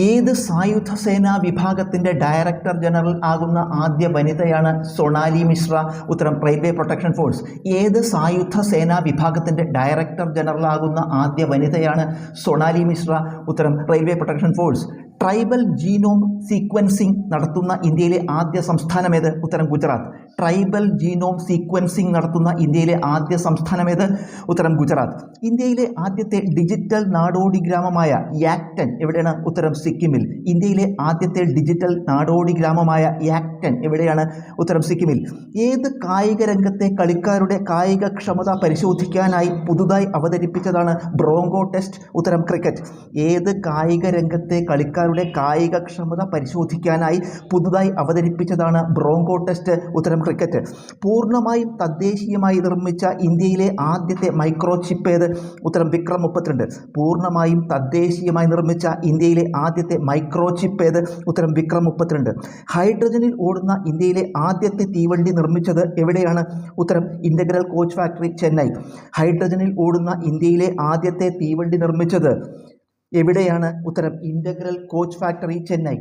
ഏത് സായുധ സേനാ വിഭാഗത്തിൻ്റെ ഡയറക്ടർ ജനറൽ ആകുന്ന ആദ്യ വനിതയാണ് സൊണാലി മിശ്ര? ഉത്തരം റെയിൽവേ പ്രൊട്ടക്ഷൻ ഫോഴ്സ്. ഏത് സായുധ സേനാ വിഭാഗത്തിൻ്റെ ഡയറക്ടർ ജനറൽ ആകുന്ന ആദ്യ വനിതയാണ് സൊണാലി മിശ്ര? ഉത്തരം railway protection force. Tribal genome sequencing നടത്തുന്ന ഇന്ത്യയിലെ ആദ്യ സംസ്ഥാനമേത്? ഉത്തരം ഗുജറാത്ത്. ട്രൈബൽ ജീനോം സീക്വൻസിംഗ് നടത്തുന്ന ഇന്ത്യയിലെ ആദ്യ സംസ്ഥാനമേത്? ഉത്തരം ഗുജറാത്ത്. ഇന്ത്യയിലെ ആദ്യത്തെ ഡിജിറ്റൽ നാടോടി ഗ്രാമമായ യാക്ടൻ എവിടെയാണ്? ഉത്തരം സിക്കിമിൽ. ഇന്ത്യയിലെ ആദ്യത്തെ ഡിജിറ്റൽ നാടോടി ഗ്രാമമായ യാക്ടൻ എവിടെയാണ്? ഉത്തരം സിക്കിമിൽ. ഏത് കായിക രംഗത്തെ കളിക്കാരുടെ കായികക്ഷമത പരിശോധിക്കാനായി പുതുതായി അവതരിപ്പിച്ചതാണ് ബ്രോങ്കോ ടെസ്റ്റ്? ഉത്തരം ക്രിക്കറ്റ്. ഏത് കായിക രംഗത്തെ കളിക്കാരുടെ കായികക്ഷമത പരിശോധിക്കാനായി പുതുതായി അവതരിപ്പിച്ചതാണ് ബ്രോങ്കോ ടെസ്റ്റ്? ഉത്തരം ക്രിക്കറ്റ്. പൂർണ്ണമായും തദ്ദേശീയമായി നിർമ്മിച്ച ഇന്ത്യയിലെ ആദ്യത്തെ മൈക്രോചിപ്പ് ഏത്? ഉത്തരം വിക്രം 32. പൂർണ്ണമായും തദ്ദേശീയമായി നിർമ്മിച്ച ഇന്ത്യയിലെ ആദ്യത്തെ മൈക്രോചിപ്പ് ഏത്? ഉത്തരം വിക്രം 32. ഹൈഡ്രജനിൽ ഓടുന്ന ഇന്ത്യയിലെ ആദ്യത്തെ തീവണ്ടി നിർമ്മിച്ചത് എവിടെയാണ്? ഉത്തരം ഇൻ്റഗ്രൽ കോച്ച് ഫാക്ടറി, ചെന്നൈ. ഹൈഡ്രജനിൽ ഓടുന്ന ഇന്ത്യയിലെ ആദ്യത്തെ തീവണ്ടി നിർമ്മിച്ചത് എവിടെയാണ്? ഉത്തരം ഇൻ്റഗ്രൽ കോച്ച് ഫാക്ടറി, ചെന്നൈ.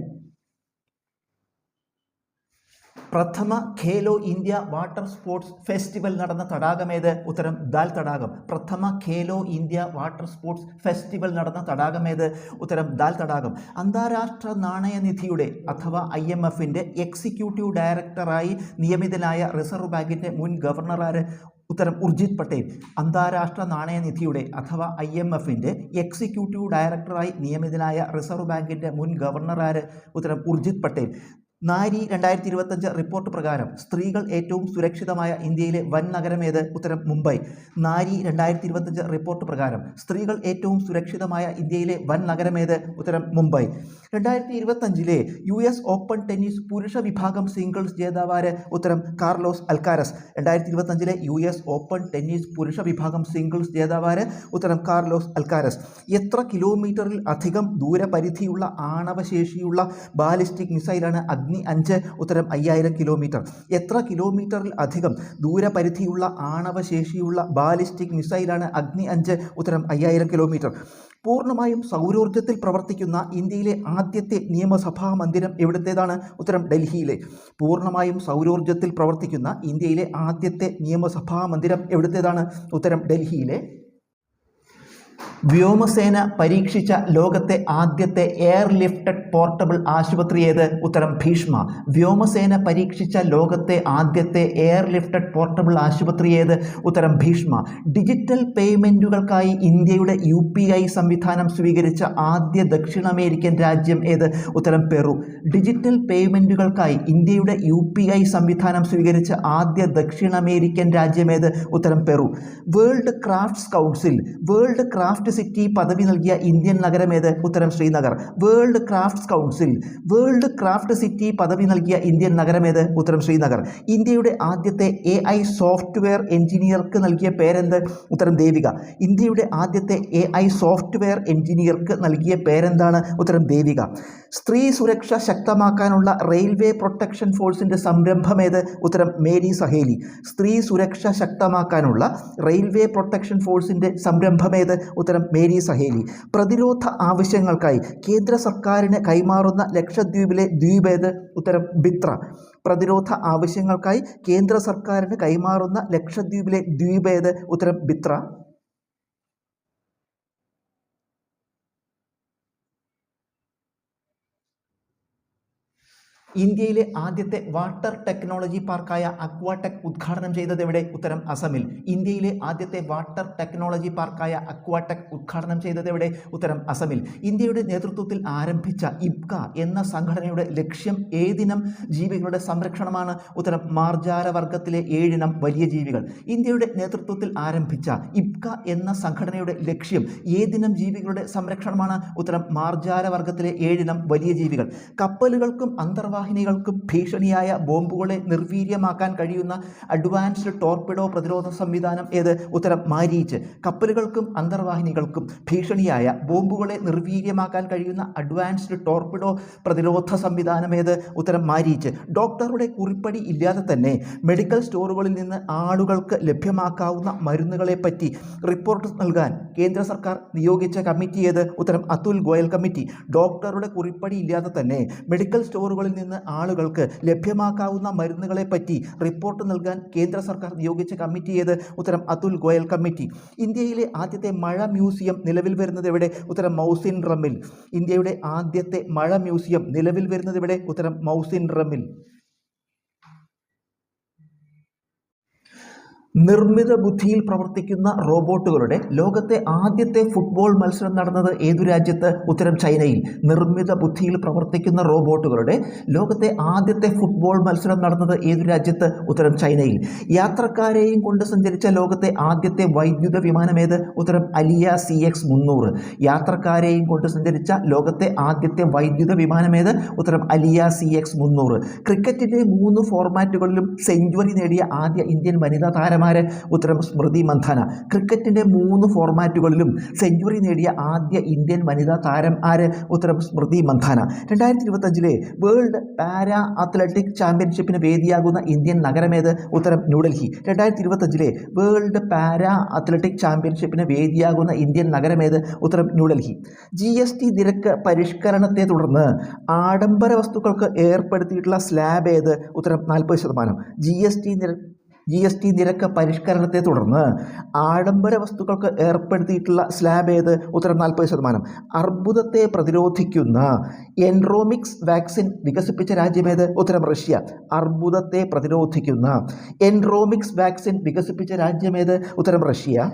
പ്രഥമ Khelo India water sports festival നടന്ന തടാകമേത്? ഉത്തരം ദാൽ തടാകം. പ്രഥമ Khelo India water sports festival നടന്ന തടാകമേത്? ഉത്തരം ദാൽ തടാകം. അന്താരാഷ്ട്ര നാണയനിധിയുടെ അഥവാ IMFൻ്റെ എക്സിക്യൂട്ടീവ് ഡയറക്ടറായി നിയമിതനായ റിസർവ് ബാങ്കിൻ്റെ മുൻ ഗവർണറാര്? ഉത്തരം ഉർജിത് പട്ടേൽ. അന്താരാഷ്ട്ര നാണയനിധിയുടെ അഥവാ IMFൻ്റെ എക്സിക്യൂട്ടീവ് ഡയറക്ടറായി നിയമിതനായ റിസർവ് ബാങ്കിൻ്റെ മുൻ ഗവർണറാര്? ഉത്തരം ഉർജിത് പട്ടേൽ. നാരി 2025 റിപ്പോർട്ട് പ്രകാരം സ്ത്രീകൾ ഏറ്റവും സുരക്ഷിതമായ ഇന്ത്യയിലെ വൻ നഗരമേത്? ഉത്തരം മുംബൈ. നാരി 2025 റിപ്പോർട്ട് പ്രകാരം സ്ത്രീകൾ ഏറ്റവും സുരക്ഷിതമായ ഇന്ത്യയിലെ വൻ നഗരമേത്? ഉത്തരം മുംബൈ. 2025 US ഓപ്പൺ ടെന്നീസ് പുരുഷ വിഭാഗം സിംഗിൾസ് ജേതാവാര്? ഉത്തരം Carlos Alcaraz. 2025 US open tennis പുരുഷ വിഭാഗം സിംഗിൾസ് ജേതാവാര്? ഉത്തരം കാർലോസ് അൽക്കാരസ്. എത്ര കിലോമീറ്ററിൽ അധികം ദൂരപരിധിയുള്ള ആണവശേഷിയുള്ള ബാലിസ്റ്റിക് മിസൈലാണ് അഗ്നി 5? ഉത്തരം 5000 കിലോമീറ്റർ. എത്ര കിലോമീറ്ററിൽ അധികം ദൂരപരിധിയുള്ള ആണവശേഷിയുള്ള ബാലിസ്റ്റിക് മിസൈലാണ് അഗ്നി 5? ഉത്തരം 5000 കിലോമീറ്റർ. പൂർണ്ണമായും സൗരോർജ്ജത്തിൽ പ്രവർത്തിക്കുന്ന ഇന്ത്യയിലെ ആദ്യത്തെ നിയമസഭാ മന്ദിരം എവിടുത്തേതാണ്? ഉത്തരം ഡൽഹിയിലെ. പൂർണ്ണമായും സൗരോർജ്ജത്തിൽ പ്രവർത്തിക്കുന്ന ഇന്ത്യയിലെ ആദ്യത്തെ നിയമസഭാ മന്ദിരം എവിടുത്തേതാണ്? ഉത്തരം ഡൽഹിയിലെ. വ്യോമസേന പരീക്ഷിച്ച ലോകത്തെ ആദ്യത്തെ എയർ ലിഫ്റ്റഡ് പോർട്ടബിൾ ആശുപത്രി ഏത്? ഉത്തരം ഭീഷ്മ. വ്യോമസേന പരീക്ഷിച്ച ലോകത്തെ ആദ്യത്തെ എയർ ലിഫ്റ്റഡ് പോർട്ടബിൾ ആശുപത്രി ഏത്? ഉത്തരം ഭീഷ്മ. ഡിജിറ്റൽ പേയ്മെൻറ്റുകൾക്കായി ഇന്ത്യയുടെ UPI സംവിധാനം സ്വീകരിച്ച ആദ്യ ദക്ഷിണാമേരിക്കൻ രാജ്യം ഏത്? ഉത്തരം പെറു. ഡിജിറ്റൽ പേയ്മെൻറ്റുകൾക്കായി ഇന്ത്യയുടെ UPI സംവിധാനം സ്വീകരിച്ച ആദ്യ ദക്ഷിണാമേരിക്കൻ രാജ്യമേത്? ഉത്തരം Peru. World crafts council world craft city പദവി നൽകിയ ഇന്ത്യൻ നഗരമേത്? ഉത്തരം Srinagar. World crafts council world craft city പദവി നൽകിയ ഇന്ത്യൻ നഗരമേത്? ഉത്തരം ശ്രീനഗർ. ഇന്ത്യയുടെ ആദ്യത്തെ AI സോഫ്റ്റ്വെയർ എഞ്ചിനീയർക്ക് നൽകിയ പേരെന്ത്? ഉത്തരം ദേവിക. ഇന്ത്യയുടെ ആദ്യത്തെ AI സോഫ്റ്റ്വെയർ എഞ്ചിനീയർക്ക് നൽകിയ പേരെന്താണ്? ഉത്തരം ദേവിക. സ്ത്രീ സുരക്ഷ ശക്തമാക്കാനുള്ള റെയിൽവേ പ്രൊട്ടക്ഷൻ ഫോഴ്സിൻ്റെ സംരംഭമേത്? ഉത്തരം മേരി സഹേലി. സ്ത്രീ സുരക്ഷ ശക്തമാക്കാനുള്ള റെയിൽവേ പ്രൊട്ടക്ഷൻ ഫോഴ്സിൻ്റെ സംരംഭമേത്? ഉത്തരം മേരി സഹേലി. പ്രതിരോധ ആവശ്യങ്ങൾക്കായി കേന്ദ്ര സർക്കാരിന് കൈമാറുന്ന ലക്ഷദ്വീപിലെ ദ്വീപേത്? ഉത്തരം ബിത്ര. പ്രതിരോധ ആവശ്യങ്ങൾക്കായി കേന്ദ്ര സർക്കാരിന് കൈമാറുന്ന ലക്ഷദ്വീപിലെ ദ്വീപേത്? ഉത്തരം ബിത്ര. ഇന്ത്യയിലെ ആദ്യത്തെ വാട്ടർ ടെക്നോളജി പാർക്കായ അക്വാടെക് ഉദ്ഘാടനം ചെയ്തത് എവിടെ? ഉത്തരം അസമിൽ. ഇന്ത്യയിലെ ആദ്യത്തെ വാട്ടർ ടെക്നോളജി പാർക്കായ അക്വാടെക് ഉദ്ഘാടനം ചെയ്തത് എവിടെ? ഉത്തരം അസമിൽ. ഇന്ത്യയുടെ നേതൃത്വത്തിൽ ആരംഭിച്ച ഇബ്ക എന്ന സംഘടനയുടെ ലക്ഷ്യം ഏതിനം ജീവികളുടെ സംരക്ഷണമാണ്? ഉത്തരം മാർജാരവർഗത്തിലെ 7 ഇനം വലിയ ജീവികൾ. ഇന്ത്യയുടെ നേതൃത്വത്തിൽ ആരംഭിച്ച ഇബ്ക എന്ന സംഘടനയുടെ ലക്ഷ്യം ഏതിനം ജീവികളുടെ സംരക്ഷണമാണ്? ഉത്തരം മാർജാരവർഗത്തിലെ 7 ഇനം വലിയ ജീവികൾ. കപ്പലുകൾക്കും അന്തർവാഹിനി അന്തർവാഹിനികൾക്കും ഭീഷണിയായ ബോംബുകളെ നിർവീര്യമാക്കാൻ കഴിയുന്ന അഡ്വാൻസ്ഡ് ടോർപിഡോ പ്രതിരോധ സംവിധാനം ഏത്? ഉത്തരം മാരീച്ച്. കപ്പലുകൾക്കും അന്തർവാഹിനികൾക്കും ഭീഷണിയായ ബോംബുകളെ നിർവീര്യമാക്കാൻ കഴിയുന്ന അഡ്വാൻസ്ഡ് ടോർപിഡോ പ്രതിരോധ സംവിധാനം ഏത്? ഉത്തരം മാരീച്ച്. ഡോക്ടറുടെ കുറിപ്പടി ഇല്ലാതെ തന്നെ മെഡിക്കൽ സ്റ്റോറുകളിൽ നിന്ന് ആളുകൾക്ക് ലഭ്യമാക്കാവുന്ന മരുന്നുകളെപ്പറ്റി റിപ്പോർട്ട് നൽകാൻ കേന്ദ്ര സർക്കാർ നിയോഗിച്ച കമ്മിറ്റി ഏത്? ഉത്തരം അതുൽ ഗോയൽ കമ്മിറ്റി. ഡോക്ടറുടെ കുറിപ്പടി ഇല്ലാതെ തന്നെ മെഡിക്കൽ സ്റ്റോറുകളിൽ നിന്ന് ആളുകൾക്ക് ലഭ്യമാക്കാവുന്ന മരുന്നുകളെപ്പറ്റി റിപ്പോർട്ട് നൽകാൻ കേന്ദ്ര സർക്കാർ നിയോഗിച്ച കമ്മിറ്റി ഏത്? ഉത്തരം അതുൽ ഗോയൽ കമ്മിറ്റി. ഇന്ത്യയിലെ ആദ്യത്തെ മഴ മ്യൂസിയം നിലവിൽ വരുന്നത് എവിടെ? ഉത്തരം മൗസിൻ റമിൽ. ഇന്ത്യയുടെ ആദ്യത്തെ മഴ മ്യൂസിയം നിലവിൽ വരുന്നത് എവിടെ? ഉത്തരം മൗസിൻ റമിൽ. നിർമ്മിത ബുദ്ധിയിൽ പ്രവർത്തിക്കുന്ന റോബോട്ടുകളുടെ ലോകത്തെ ആദ്യത്തെ ഫുട്ബോൾ മത്സരം നടന്നത് ഏതു രാജ്യത്ത്? ഉത്തരം ചൈനയിൽ. നിർമ്മിത ബുദ്ധിയിൽ പ്രവർത്തിക്കുന്ന റോബോട്ടുകളുടെ ലോകത്തെ ആദ്യത്തെ ഫുട്ബോൾ മത്സരം നടന്നത് ഏതു രാജ്യത്ത്? ഉത്തരം ചൈനയിൽ. യാത്രക്കാരെയും കൊണ്ട് സഞ്ചരിച്ച ലോകത്തെ ആദ്യത്തെ വൈദ്യുത വിമാനം ഏത്? ഉത്തരം അലിയ CX-300. യാത്രക്കാരെയും കൊണ്ട് സഞ്ചരിച്ച ലോകത്തെ ആദ്യത്തെ വൈദ്യുത വിമാനം ഏത്? ഉത്തരം അലിയ CX-300. ക്രിക്കറ്റിൻ്റെ 3 ഫോർമാറ്റുകളിലും സെഞ്ചുറി നേടിയ ആദ്യ ഇന്ത്യൻ വനിതാ താരം ഉത്തരം സ്മൃതി മന്ധാന. ക്രിക്കറ്റിന്റെ 3 ഫോർമാറ്റുകളിലും സെഞ്ചുറി നേടിയ ആദ്യ ഇന്ത്യൻ വനിതാ താരം ആര്? ഉത്തരം Smriti Mandhana. 2025 world para athletic ചാമ്പ്യൻഷിപ്പിന് വേദിയാകുന്ന ഇന്ത്യൻ നഗരമേത്? ഉത്തരം ന്യൂഡൽഹി. 2025 വേൾഡ് പാരാ അത്ലറ്റിക് ചാമ്പ്യൻഷിപ്പിന് വേദിയാകുന്ന ഇന്ത്യൻ നഗരമേത്? ഉത്തരം ന്യൂഡൽഹി. GST നിരക്ക് പരിഷ്കരണത്തെ തുടർന്ന് ആഡംബര വസ്തുക്കൾക്ക് ഏർപ്പെടുത്തിയിട്ടുള്ള സ്ലാബ് ഏത്? ഉത്തരം 40%. GST നിരക്ക് പരിഷ്കരണത്തെ തുടർന്ന് ആഡംബര വസ്തുക്കൾക്ക് ഏർപ്പെടുത്തിയിട്ടുള്ള സ്ലാബ് ഏത്? ഉത്തരം 40%. അർബുദത്തെ പ്രതിരോധിക്കുന്ന എൻറോമിക്സ് വാക്സിൻ വികസിപ്പിച്ച രാജ്യമേത്? ഉത്തരം റഷ്യ. അർബുദത്തെ പ്രതിരോധിക്കുന്ന എൻറോമിക്സ് വാക്സിൻ വികസിപ്പിച്ച രാജ്യമേത്? ഉത്തരം റഷ്യ.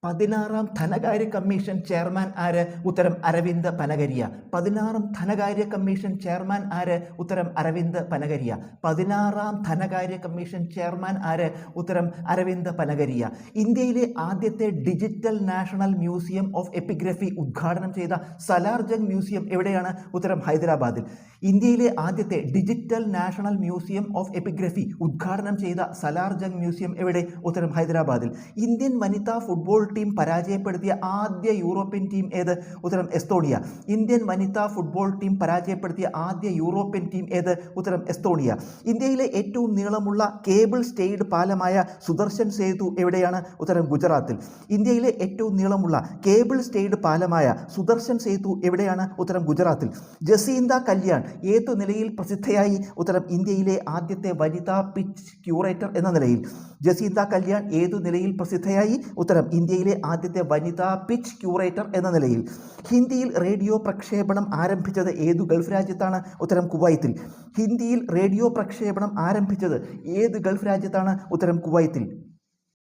16ാം ധനകാര്യ കമ്മീഷൻ ചെയർമാൻ ആര്? ഉത്തരം അരവിന്ദ് പനഗരിയ. 16ാം ധനകാര്യ കമ്മീഷൻ ചെയർമാൻ ആര്? ഉത്തരം അരവിന്ദ് പനഗരിയ. 16ാം ധനകാര്യ കമ്മീഷൻ ചെയർമാൻ ആര്? ഉത്തരം അരവിന്ദ് പനഗരിയ. ഇന്ത്യയിലെ ആദ്യത്തെ digital national museum of epigraphy ഉദ്ഘാടനം ചെയ്ത സലാർജംഗ് മ്യൂസിയം എവിടെയാണ്? ഉത്തരം ഹൈദരാബാദിൽ. ഇന്ത്യയിലെ ആദ്യത്തെ digital national museum of epigraphy ഉദ്ഘാടനം ചെയ്ത സലാർജംഗ് മ്യൂസിയം എവിടെ? ഉത്തരം ഹൈദരാബാദിൽ. ഇന്ത്യൻ വനിതാ ഫുട്ബോൾ ടീം പരാജയപ്പെടുത്തിയ ആദ്യ യൂറോപ്യൻ ടീം ഏത്? ഉത്തരം എസ്തോണിയ. ഇന്ത്യൻ വനിതാ ഫുട്ബോൾ ടീം പരാജയപ്പെടുത്തിയ ആദ്യ യൂറോപ്യൻ ടീം ഏത്? ഉത്തരം എസ്തോണിയ. ഇന്ത്യയിലെ ഏറ്റവും നീളമുള്ള കേബിൾ സ്റ്റേയ്ഡ് പാലമായ സുദർശൻ സേതു എവിടെയാണ്? ഉത്തരം ഗുജറാത്തിൽ. ഇന്ത്യയിലെ ഏറ്റവും നീളമുള്ള കേബിൾ സ്റ്റേയ്ഡ് പാലമായ സുദർശൻ സേതു എവിടെയാണ്? ഉത്തരം ഗുജറാത്തിൽ. ജസീന്ത കല്യാൺ ഏതു നിലയിൽ പ്രസിദ്ധയായി? ഉത്തരം ഇന്ത്യയിലെ ആദ്യത്തെ വനിതാ പിച്ച് ക്യൂറേറ്റർ എന്ന നിലയിൽ. ജസീന്ത കല്യാൺ ഏതു നിലയിൽ പ്രസിദ്ധയായി? ഉത്തരം ഇന്ത്യയിലെ ആദ്യത്തെ വനിതാ പിച്ച് ക്യൂറേറ്റർ എന്ന നിലയിൽ. ഹിന്ദിയിൽ റേഡിയോ പ്രക്ഷേപണം ആരംഭിച്ചത് ഏതു ഗൾഫ് രാജ്യത്താണ്? ഉത്തരം കുവൈത്തിൽ. ഹിന്ദിയിൽ റേഡിയോ പ്രക്ഷേപണം ആരംഭിച്ചത് ഏത് ഗൾഫ് രാജ്യത്താണ്? ഉത്തരം കുവൈത്തിൽ.